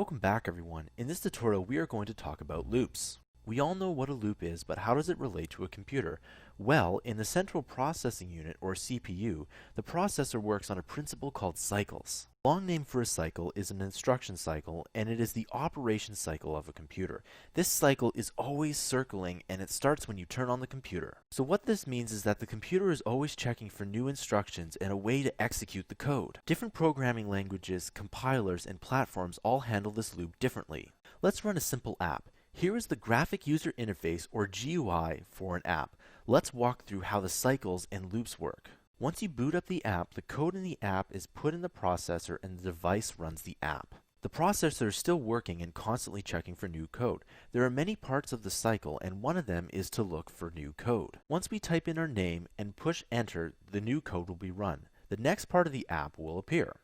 Welcome back everyone. In this tutorial we are going to talk about loops. We all know what a loop is, but how does it relate to a computer? Well, in the central processing unit, or CPU, the processor works on a principle called cycles. The long name for a cycle is an instruction cycle, and it is the operation cycle of a computer. This cycle is always circling, and it starts when you turn on the computer. So what this means is that the computer is always checking for new instructions and a way to execute the code. Different programming languages, compilers, and platforms all handle this loop differently. Let's run a simple app. Here is the graphic user interface, or GUI, for an app. Let's walk through how the cycles and loops work. Once you boot up the app, the code in the app is put in the processor and the device runs the app. The processor is still working and constantly checking for new code. There are many parts of the cycle, and one of them is to look for new code. Once we type in our name and push enter, the new code will be run. The next part of the app will appear.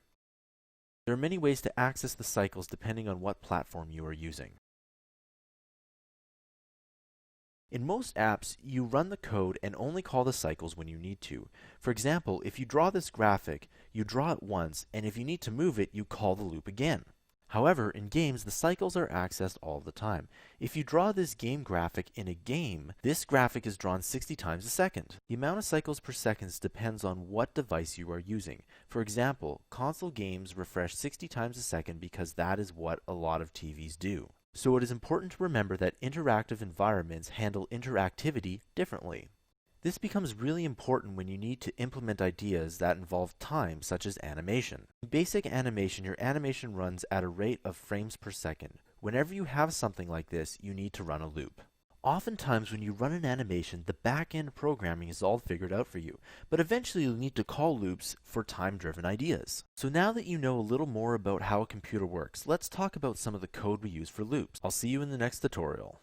There are many ways to access the cycles depending on what platform you are using. In most apps, you run the code and only call the cycles when you need to. For example, if you draw this graphic, you draw it once, and if you need to move it, you call the loop again. However, in games, the cycles are accessed all the time. If you draw this game graphic in a game, this graphic is drawn 60 times a second. The amount of cycles per second depends on what device you are using. For example, console games refresh 60 times a second because that is what a lot of TVs do. So it is important to remember that interactive environments handle interactivity differently. This becomes really important when you need to implement ideas that involve time, such as animation. In basic animation, your animation runs at a rate of frames per second. Whenever you have something like this, you need to run a loop. Oftentimes when you run an animation, the back-end programming is all figured out for you, but eventually you'll need to call loops for time-driven ideas. So now that you know a little more about how a computer works, let's talk about some of the code we use for loops. I'll see you in the next tutorial.